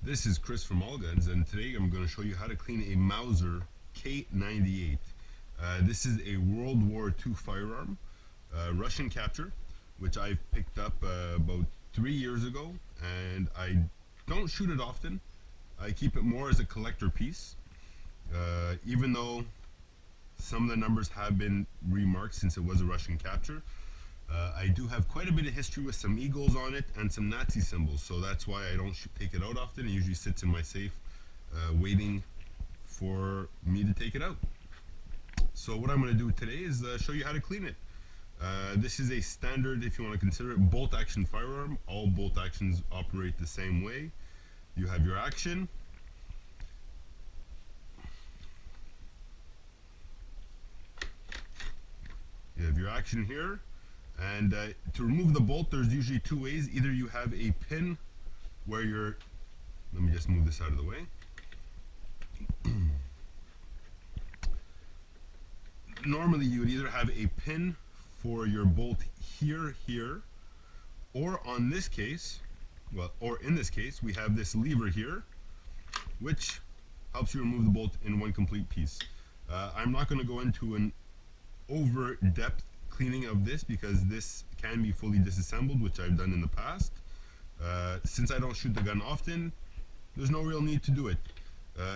This is Chris from All Guns, and today I'm going to show you how to clean a Mauser K98. This is a World War II firearm, Russian capture, which I picked up about 3 years ago, and I don't shoot it often. I keep it more as a collector piece, even though some of the numbers have been remarked since it was a Russian capture. I do have quite a bit of history with some eagles on it and some Nazi symbols, so that's why I don't take it out often. It usually sits in my safe waiting for me to take it out. So what I'm going to do today is show you how to clean it. This is a standard, if you want to consider it, bolt action firearm. All bolt actions operate the same way. You have your action. You have your action here. And to remove the bolt, there's usually two ways. Either you have a pin where you're, let me just move this out of the way. Normally you would either have a pin for your bolt here, or on this case, or in this case, we have this lever here, which helps you remove the bolt in one complete piece. I'm not going to go into an over-depth cleaning of this because this can be fully disassembled, which I've done in the past. Since I don't shoot the gun often, there's no real need to do it.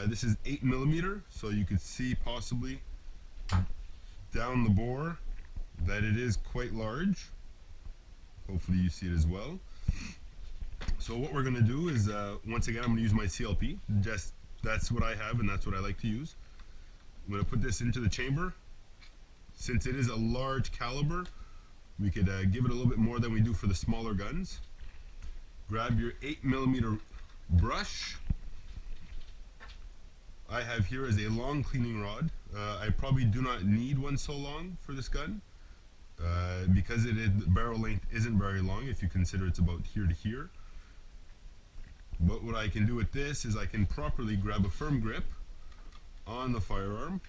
This is 8mm, so you could see possibly down the bore that it is quite large. Hopefully you see it as well. So what we're going to do is, once again, I'm going to use my CLP. That's what I have and that's what I like to use. I'm going to put this into the chamber. Since it is a large caliber, we could give it a little bit more than we do for the smaller guns. Grab your 8mm brush. I have here is a long cleaning rod. I probably do not need one so long for this gun because the barrel length isn't very long if you consider it's about here to here. But what I can do with this is I can properly grab a firm grip on the firearm.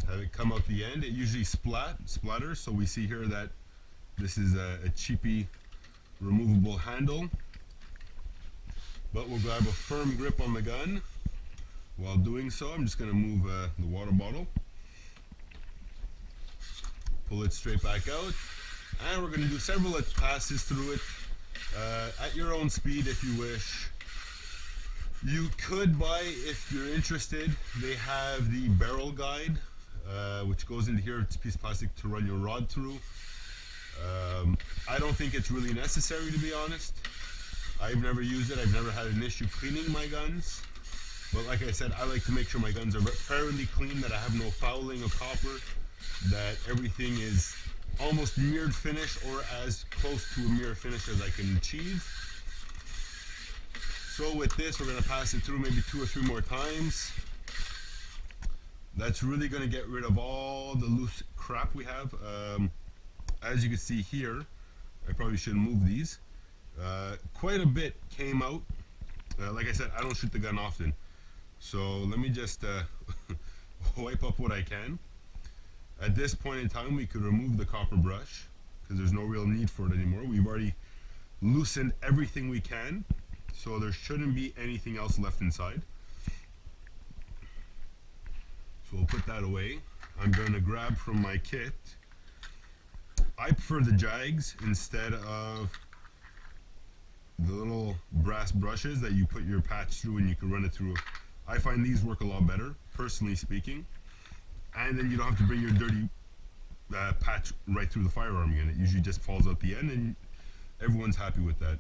Have it come out the end. It usually splatters, so we see here that this is a cheapy removable handle. But we'll grab a firm grip on the gun. While doing so, I'm just going to move the water bottle. Pull it straight back out. And we're going to do several passes through it at your own speed if you wish. You could buy, if you're interested, they have the barrel guide, which goes into here. It's a piece of plastic to run your rod through. I don't think it's really necessary, to be honest. I've never used it. I've never had an issue cleaning my guns. But like I said, I like to make sure my guns are fairly clean, that I have no fouling of copper, that everything is almost mirrored finish or as close to a mirror finish as I can achieve. So with this, we're going to pass it through maybe 2 or 3 more times. That's really going to get rid of all the loose crap we have. As you can see here, I probably should move these. Quite a bit came out. Like I said, I don't shoot the gun often. So let me just wipe up what I can. At this point in time, we could remove the copper brush because there's no real need for it anymore. We've already loosened everything we can, so there shouldn't be anything else left inside. So we'll put that away. I'm going to grab from my kit. I prefer the Jags instead of the little brass brushes that you put your patch through and you can run it through. I find these work a lot better, personally speaking. And then you don't have to bring your dirty patch right through the firearm again. It usually just falls out the end and everyone's happy with that.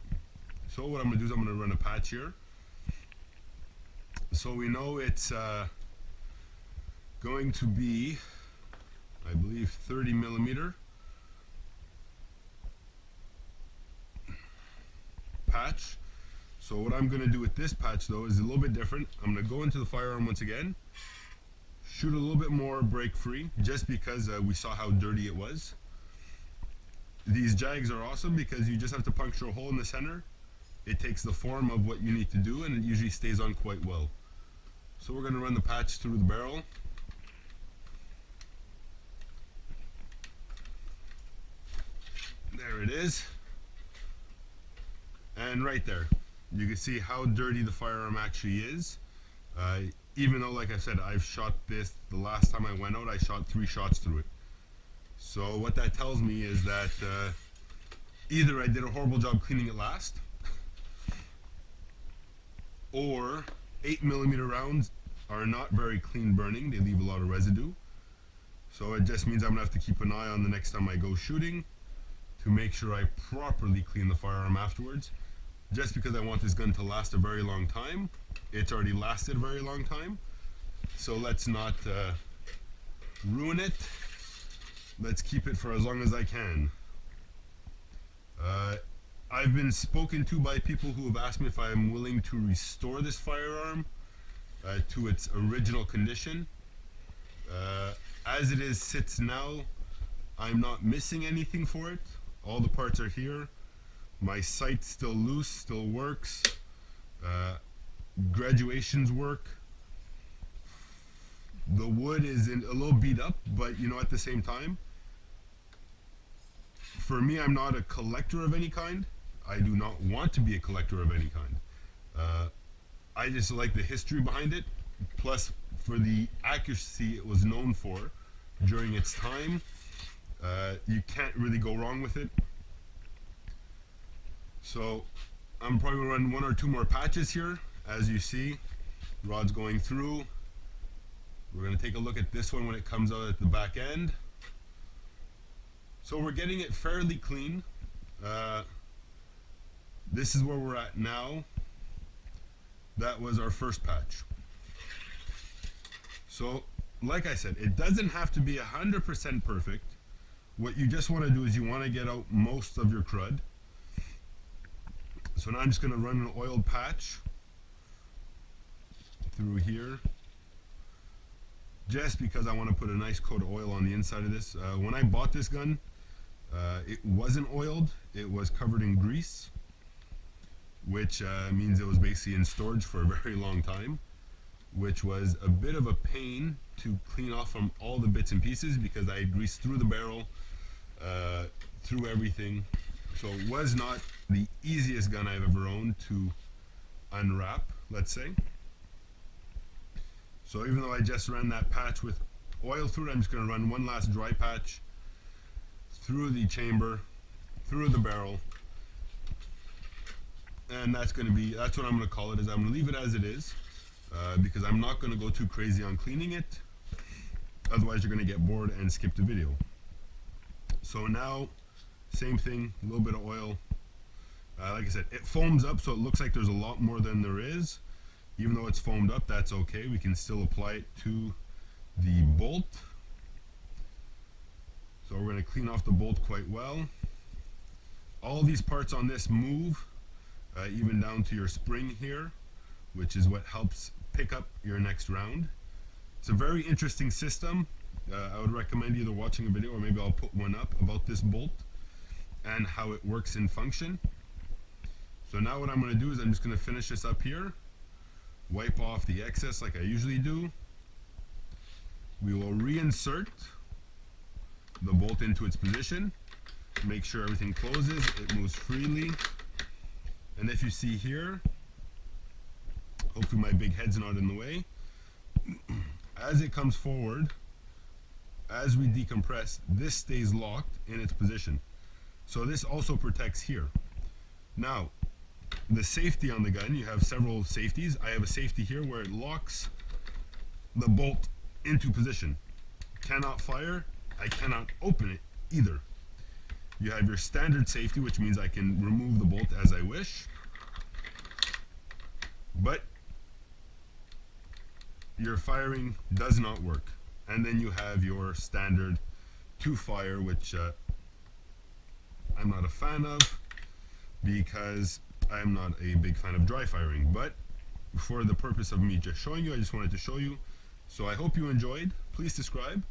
So what I'm going to do is I'm going to run a patch here. So we know it's going to be, I believe, 30mm patch. So what I'm going to do with this patch though is a little bit different. I'm going to go into the firearm once again, shoot a little bit more break free just because we saw how dirty it was. These Jags are awesome because you just have to puncture a hole in the center. It takes the form of what you need to do and it usually stays on quite well. So we're going to run the patch through the barrel. There it is. And right there, you can see how dirty the firearm actually is. Even though, like I said, I've shot this, the last time I went out, I shot 3 shots through it. So what that tells me is that either I did a horrible job cleaning it last, or 8mm rounds are not very clean burning. They leave a lot of residue. So it just means I'm going to have to keep an eye on the next time I go shooting to make sure I properly clean the firearm afterwards. Just because I want this gun to last a very long time. It's already lasted a very long time. So let's not ruin it. Let's keep it for as long as I can. I've been spoken to by people who have asked me if I'm willing to restore this firearm to its original condition. As it is sits now, I'm not missing anything for it. All the parts are here. My sight's still loose, still works. Graduations work. The wood is a little beat up, but you know, at the same time, for me, I'm not a collector of any kind. I do not want to be a collector of any kind. I just like the history behind it, plus for the accuracy it was known for during its time. You can't really go wrong with it. So I'm probably going to run 1 or 2 more patches here. As you see, rod's going through. We're going to take a look at this one when it comes out at the back end. So we're getting it fairly clean. This is where we're at now. That was our first patch. So, like I said, it doesn't have to be 100% perfect. What you just want to do is you want to get out most of your crud. So now I'm just going to run an oiled patch through here, just because I want to put a nice coat of oil on the inside of this. When I bought this gun, it wasn't oiled. It was covered in grease, which means it was basically in storage for a very long time, which was a bit of a pain to clean off from all the bits and pieces because I had greased through the barrel, through everything. So it was not the easiest gun I've ever owned to unwrap, let's say. So even though I just ran that patch with oil through it, I'm just going to run one last dry patch through the chamber, through the barrel, and that's what I'm going to call it. Is I'm going to leave it as it is, because I'm not going to go too crazy on cleaning it. Otherwise, you're going to get bored and skip the video. So now, same thing, a little bit of oil. Like I said, it foams up, so it looks like there's a lot more than there is. Even though it's foamed up, that's okay. We can still apply it to the bolt. So we're going to clean off the bolt quite well. All these parts on this move, even down to your spring here, which is what helps pick up your next round. It's a very interesting system. I would recommend either watching a video or maybe I'll put one up about this bolt and how it works in function. So now what I'm going to do is I'm just going to finish this up here, wipe off the excess like I usually do. We will reinsert the bolt into its position, make sure everything closes, it moves freely. And if you see here, hopefully my big head's not in the way, as it comes forward, as we decompress, this stays locked in its position. So this also protects here. Now, the safety on the gun, you have several safeties. I have a safety here where it locks the bolt into position. Cannot fire, I cannot open it either. You have your standard safety, which means I can remove the bolt as I wish. But your firing does not work. And then you have your standard to fire, which I'm not a fan of because I'm not a big fan of dry firing. But for the purpose of me just showing you, I just wanted to show you. So I hope you enjoyed. Please subscribe.